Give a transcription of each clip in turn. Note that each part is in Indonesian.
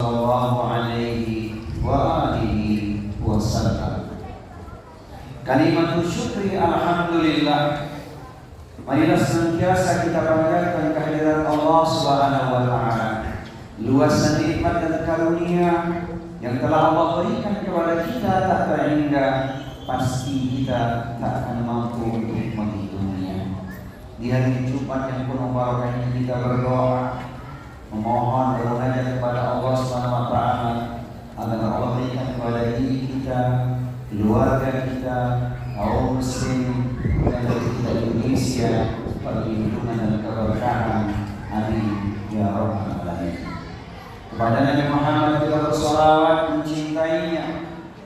sallallahu alaihi wa alihi wasallam. Kalimatul syukri alhamdulillah. Marilah senantiasa kita panjatkan kehadirat Allah Subhanahu wa taala. Luasnya nikmat dan karunia yang telah Allah berikan kepada kita tak terhingga, pasti kita tak akan mampu untuk menghitungnya. Di hari Jumat yang penuh barokah ini kita berdoa, memohon bermunajat kepada Allah Subhanahu wa taala agar Allah berikan kepada diri kita, keluarga kita, kaum muslim dan kita Indonesia perlindungan dan keberkahan. Amin ya rabbal alamin. Kepada Nabi Muhammad kita bersolawat, mencintainya,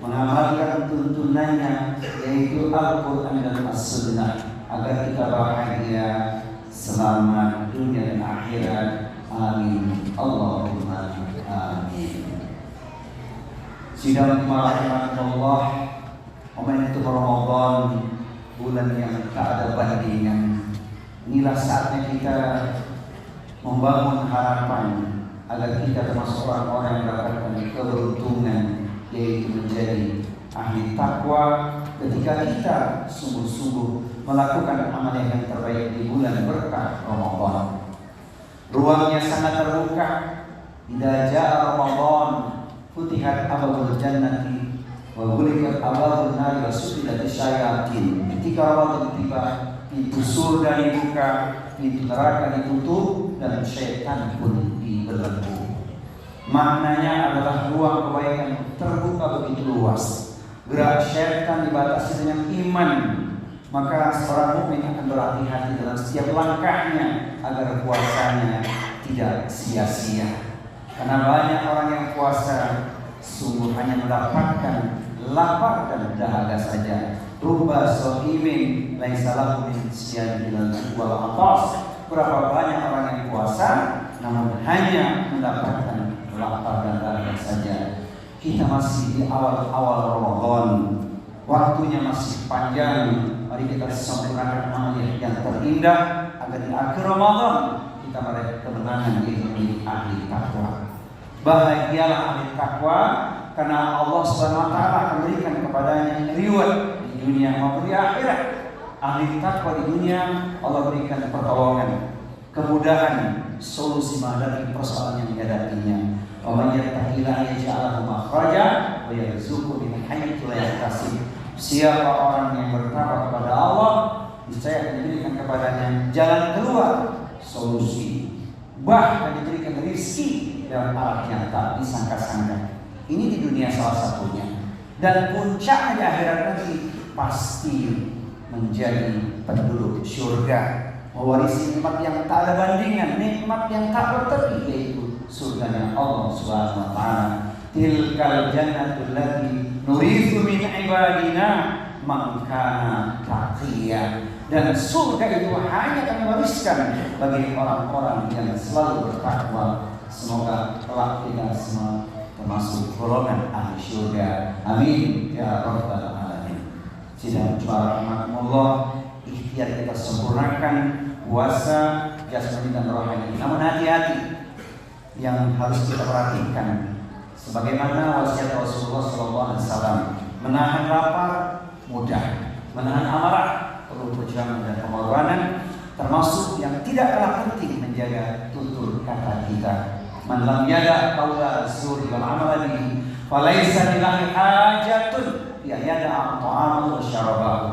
mengamalkan tuntunannya, yaitu Al-Quran dan As-Sunnah, agar kita bahagia, selamat dunia dan akhirat. Amin. Allahumma amin. Sidang rahmatullah, momen itu Ramadan, bulan yang tak ada bandingan. Inilah saatnya kita membangun harapan agar kita termasuk orang-orang yang mendapatkan keberuntungan, yaitu menjadi ahli takwa ketika kita sungguh-sungguh melakukan amal yang terbaik di bulan berkah Ramadan. Ruangnya sangat terbuka. Idza jaa Ramadan futihat abwaabul jannati wa ghuliqat abwaabun nari wa sufilat syayatin. Ketika Ramadan tiba, pintu surga dibuka, pintu neraka ditutup, dan syaitan pun dibelenggu. Maknanya adalah ruang kebaikan terbuka begitu luas. Gerak syaitan dibatasi dengan iman. Maka seorang mukmin akan berhati-hati dalam setiap langkahnya agar puasanya tidak sia-sia. Karena banyak orang yang puasa sungguh hanya mendapatkan lapar dan dahaga saja. Rubba sha'imin laisa lahu min siyamil wal atas. Berapa banyak orang yang puasa namun hanya mendapatkan lapar dan dahaga saja. Kita masih di awal-awal Ramadan. Waktunya masih panjang. Mari kita sempurnakan amal yang terindah agar di akhir Ramadan kita meraih kemenangan yaitu ahli takwa. Bahagialah ahli takwa karena Allah Subhanahu wa taala akan berikan kepadanya reward di dunia maupun di akhirat. Ahli takwa di dunia Allah berikan pertolongan, kemudahan, solusi menghadapi persoalan yang dihadapinya. Wa man yattaqillaha yaj'al lahu makhraja wa yarzuqhu min haitsu la yahtasib. Siapa orang yang bertakwa kepada Allah, niscaya akan diberikan kepadanya jalan keluar, solusi, bahkan diberikan rezeki dalam arah yang tak disangka-sangka. Ini di dunia salah satunya. Dan puncaknya di akhirat nanti pasti menjadi penduduk surga, mewarisi nikmat yang tak ada bandingan, nikmat yang tak berteri, yaitu surganya Allah Subhanahu wa taala. Tilkal jannatul lati nurithu min ibadina man kana taqiya. Dan surga itu hanya kami wariskan bagi orang-orang yang selalu bertakwa. Semoga kelak kita semua termasuk golongan ahli surga. Amin ya rabbal alamin. Sidang jemaah rahmatullah, ikhtiar kita sempurnakan puasa jasmani dan rohani. Namun hati-hati yang harus kita perhatikan. Sebagaimana wasiat Rasulullah SAW, menahan lapar mudah, menahan amarah perlu perjuangan dan pengorbanan, termasuk yang tidak kalah penting menjaga tutur kata kita. Man lam yada qaula az-zur wal amal bihi falaysa lillahi hajatun ya yada ta'amahu wa syarabahu.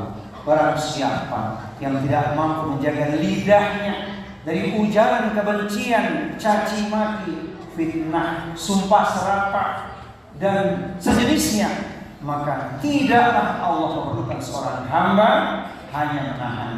Barang siapa yang tidak mampu menjaga lidahnya dari ujaran kebencian, caci maki, fitnah, sumpah serapah dan sejenisnya, maka tidaklah Allah memerlukan seorang hamba hanya menahan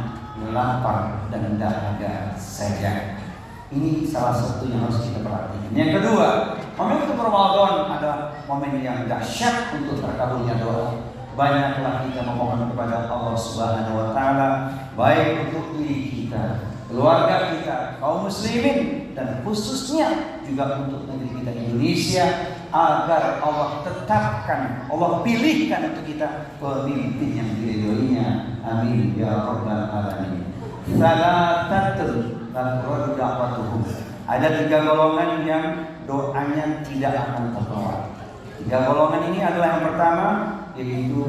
lapar dan dahaga saja. Ini salah satu yang harus kita perhatikan. Yang kedua, momentum Ramadan adalah momen yang dahsyat untuk terkabulnya doa. Banyaklah kita memohon kepada Allah Subhanahu wa taala, baik untuk diri kita, keluarga kita, kaum muslimin, dan khususnya juga untuk negeri kita Indonesia, agar Allah tetapkan, Allah pilihkan untuk kita pemimpin yang diridhoinya. Amin ya rabbal alamin. Salatatun la turadu da'watuhum Ada 3 golongan yang doanya tidak akan tertolak. 3 golongan ini adalah yang pertama, yaitu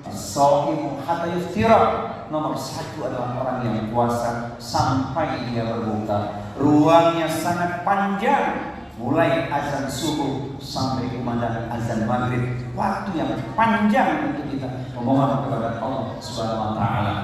as-shaimu hatta yuftira. Nomor 1 adalah orang yang puasa sampai dia berbuka. Ruangnya sangat panjang, mulai azan subuh sampai kumandang azan maghrib. Waktu yang panjang untuk kita memohon kepada Allah Subhanahu wa taala.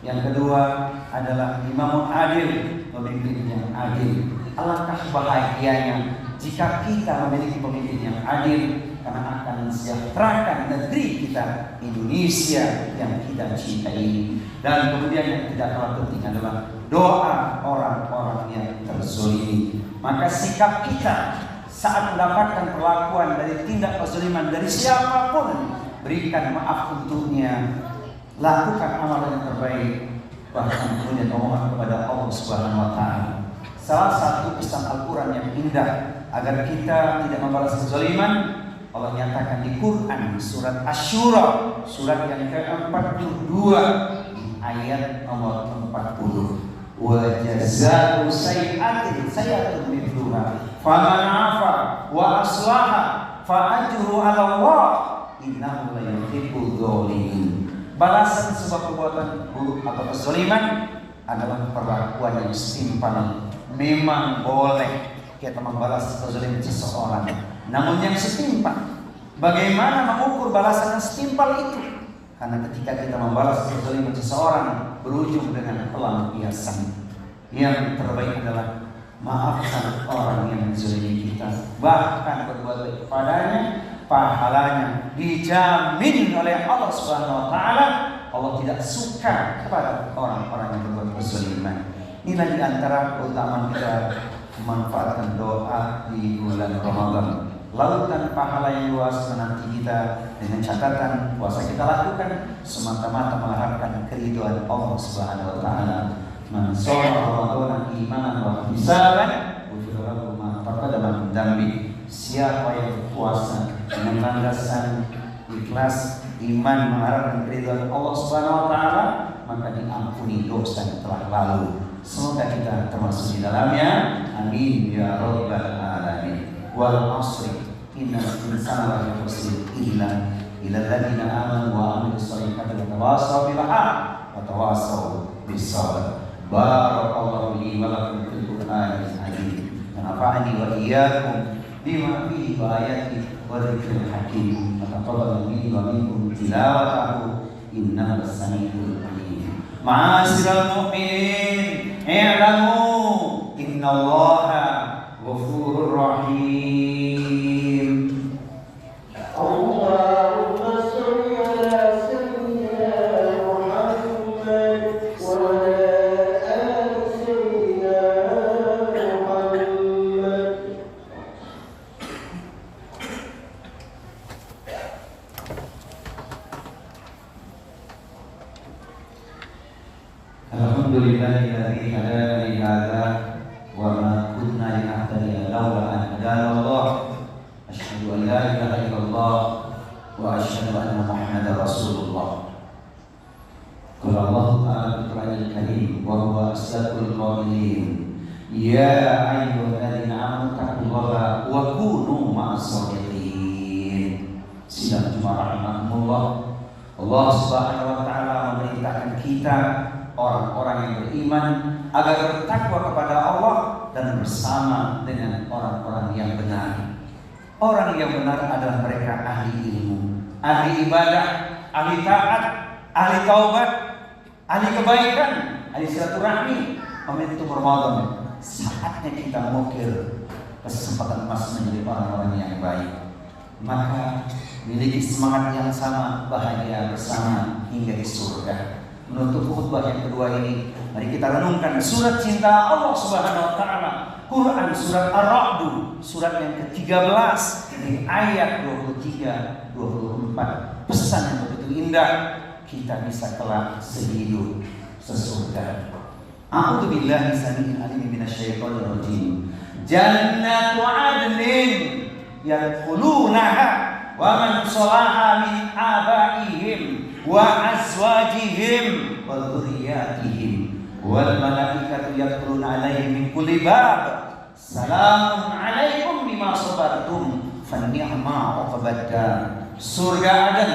Yang kedua adalah imamun adil, pemimpin yang adil. Alangkah bahagianya jika kita memiliki pemimpin yang adil, karena akan mensejahterakan negeri kita Indonesia yang kita cintai. Dan kemudian yang tidak kalah penting adalah doa orang-orang yang terzolimi. Maka sikap kita saat mendapatkan perlakuan dari tindak kezaliman dari siapapun, berikan maaf untuknya, lakukan amalan yang terbaik, bahkan kemudian memohon kepada Allah Subhanahu wa taala. Salah satu pesan Al-Quran yang indah agar kita tidak membalas kezaliman, Allah nyatakan di Quran surat Asy-Syura, surat yang ke-42 ayat nomor 40. Wa jazaa'u sayyi'atin sayyi'atun mithluha faman 'afa wa aslaha fa ajruhu 'ala Allah innahu la yuhibbudz dzalimin. Balasan sebuah perbuatan buruk atau kezaliman adalah perlakuan yang setimpal. Memang boleh kita membalas kezaliman seseorang, namun yang setimpal. Bagaimana mengukur balasan yang setimpal itu? Karena ketika kita membalas kezaliman seseorang berujung dengan pelampiasan. Yang terbaik adalah maafkan orang yang menzalimi kita, bahkan berbuat baik kepadanya, pahalanya dijamin oleh Allah Subhanahu wa taala. Allah tidak suka kepada orang-orang yang berbuat kezaliman. Inilah di antara keutamaan kita memanfaatkan doa di bulan Ramadan. Lautan pahala yang luas menanti kita, dengan catatan puasa kita lakukan semata-mata mengharapkan keridhaan Allah Subhanahu wa taala. Man shoma Ramadan imanan wa ihtisaban ghufira lahu ma taqaddama min dzambi. Siapa yang berpuasa dengan landasan ikhlas, iman, mengharapkan keridhaan Allah Subhanahu wa taala, maka diampuni dosa yang telah lalu. Semoga kita termasuk di dalamnya. Amin ya rabbal alamin. Wal 'ashri innal insana lafi khusr illa alladziina aamanu wa 'amilus shalihati wa tawassaw bil haqq wa tawassaw bis sabr. Barakallahu li wa lakum fil Qur'anil azim. Nafa'ani wa iyyakum bima fihi ayati wa dzikril hakim. Taqabbal minni wa minkum tilawatahu innahu as-sami'ul 'alim. Ma'asyiral mu'minin, i'lamu innallaha ghafurur rahim. Allahumma shalli ala sayyidina Muhammad wa ala ali sayyidina Muhammad. Alhamdulillahilladzi hadana li hadza wa ma kunna linahtadiya laula an hadana Allah. Asyhadu an la ilaha illallah wa asyhadu anna Muhammadar Rasulullah. Qala Allah ta'ala fil Qur'anil Karim wa huwa asdaqul qa'ilin. Ya ayyuhalladzina amanu taqullaha wa kunu ma'as shadiqin. Sidang Jumat rahimahumullah. Allah Subhanahu wa taala memerintahkan kita orang-orang yang beriman agar bertakwa kepada Allah dan bersama dengan orang-orang yang benar. Orang yang benar adalah mereka ahli ilmu, ahli ibadah, ahli taat, ahli taubat, ahli kebaikan, ahli silaturahmi. Momentum Ramadan, saatnya kita mengukir kesempatan emas menjadi orang-orang yang baik. Maka miliki semangat yang sama, bahagia bersama hingga di surga. Menutup khutbah yang kedua ini, mari kita renungkan surat cinta Allah Subhanahu wa taala, Quran surat Ar-Ra'd, surat yang ke-13 di ayat 23 24. Pesan yang begitu indah, kita bisa kelak sehidup sesurga. A'udzu billahi samii'il 'aliim minasyaitonir rajiim. Jannatu 'adnin yadkhulunaha wa man salaha min abaihim wa azwajihim wa dzurriyyatihim wal malaikatu yadkhuluna 'alaihim min kulli bab Salamun alaikum bima sabartum fanni'ma uqbaddar. Surga Aden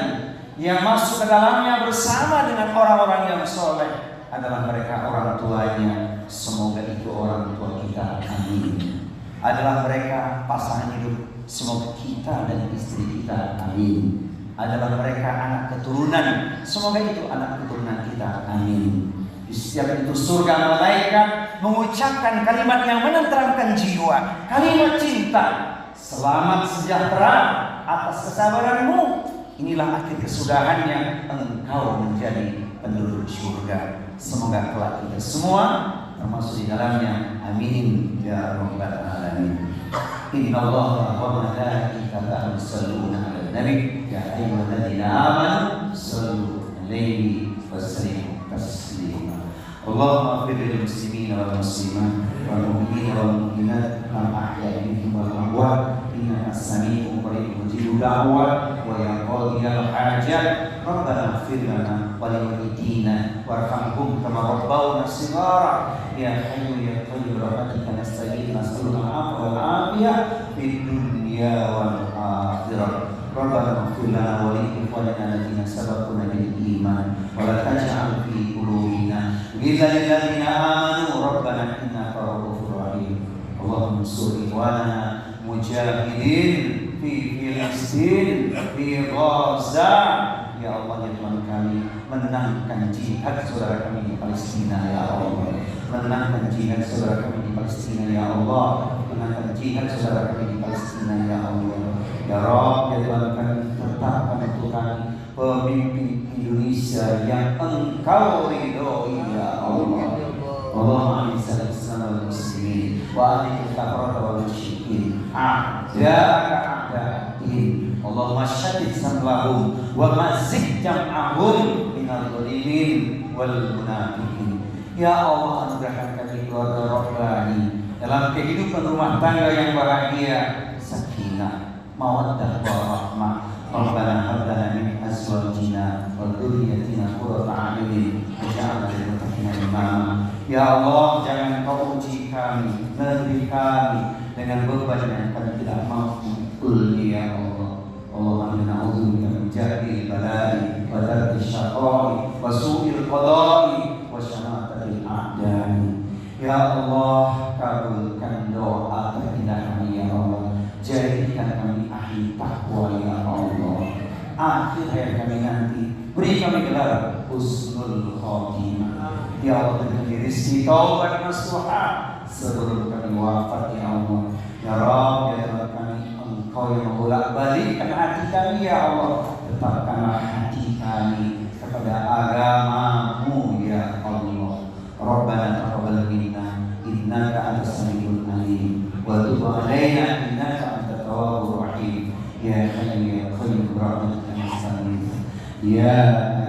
yang masuk ke dalamnya bersama dengan orang-orang yang soleh adalah mereka orang tuanya. Semoga itu orang tua kita, amin. Adalah mereka pasangan hidup, semoga kita dan istri kita, amin. Adalah mereka anak keturunan, semoga itu anak keturunan kita, amin. Di setiap itu surga malaikat mengucapkan kalimat yang menenteramkan jiwa, kalimat cinta. Selamat sejahtera atas kesabaranmu. Inilah akhir kesudahannya, engkau menjadi penduduk surga. Semoga kelak kita semua termasuk di dalamnya, amin ya rabbal alamin. Innallaha wa malaikatahu yusholluna 'alan nabi ya ayyuhalladzina amanu shallu 'alaihi wa sallimu taslima. Allahumma ighfir lil muslimina wal muslimat wal mu'minina wal mu'minat al ahya'i minhum wal amwat innaka sami'un qaribun mujibud da'wat wa ya qadiyal hajat. Rabbana ighfir lana wa li walidina warhamhum kama rabbawna shighara. Ya hayyu ya qayyum rahmatika nastaghith nas'aluka al-'afwa wal 'afiyah fid dunya wal akhirah. Rabbana ighfir lana wa li ikhwanina alladziina sabaquna bil iman wa la taj'al fi qulubina ghillan lil ladzina amanu rabbana innaka ra'ufur rahim. Allahumma ansur ikhwanana mujahidin fi Filistin, fi Gaza. Ya Allah ya Tuhan kami, menangkan jihad saudara kami di Palestina ya Allah. Menangkan jihad saudara kami di Palestina ya Allah. Menangkan jihad saudara kami di Palestina ya Allah. Ya Rabb ya Tuhan kami, tetapkan untuk kami pemimpin Indonesia yang engkau ridhoi ya Allah. Allahumma a'inna al-islam wal muslimin wa a'inna al-kafara wal musyrikin a'da'aka a'da'in. Allahumma syaddid samlahum wa mazzik jam'ahum minal zalimin wal munafiqin. Ya Allah, anugerahkan kami keluarga Rabbani dalam kehidupan rumah tangga yang bahagia, sakinah, mawaddah warahmah. Rabbana hab lana min azwajina wa dhurriyyatina qurrata a'yunin waj'alna lil muttaqina imama. Ya Allah, jangan kau uji kami, negeri kami dengan beban yang kami tidak mampu. Ya Allah. Allahumma inna na'udzubika min jahdi al-bala'i wa darki syaqa'i wa su'il qada'i wa syamatatil a'da'i. Ya Allah, kabulkan doa terindah kami ya Allah. Jadikan kami ahli takwa ya Allah. Akhir hayat kami nanti beri kami gelar husnul khotimah. Ya Allah, beri rezeki taubat nasuha sebelum kami wafat ya Allah. Ya Rabb ya Tuhan kami, Engkau yang membolak-balikkan hati kami ya Allah. Tetapkanlah hati kami kepada agama-Mu ya Allah. Rabbana taqabbal minna innaka antas samiul alim wa tub 'alaina innaka antat tawwabur rahim. Ya hayyu ya qayyum birahmatika nastaghith. Ya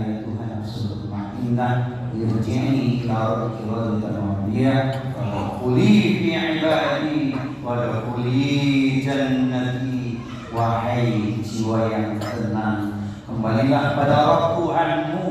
ayyuhan nafsul mutmainnah irji'i ila rabbiki radiyatan mardiyah wa quli fi ibadi wa dukhuli jannati. Wahai jiwa yang tenang, kembalilah pada Rabb Tuhanmu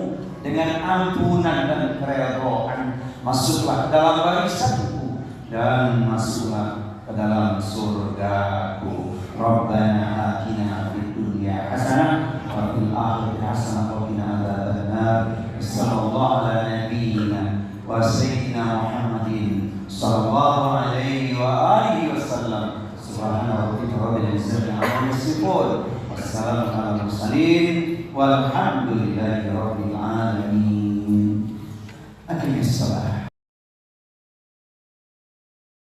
dengan ampunan dan keridhaan. Masuklah ke dalam barisanku dan masuklah ke dalam surgaku. Rabbana atina fid dunya hasanah wa fil akhirati hasanah wa qina adzabannar. Sallallahu ala nabiyyina wa sayyidina Muhammadin sallallahu alaihi wa alihi wasallam. Subhana rabbika rabbil izzati amma yasifun. Wassalamu ala mursalin walhamdulillahi rabbil alamin. Akhirnya salah.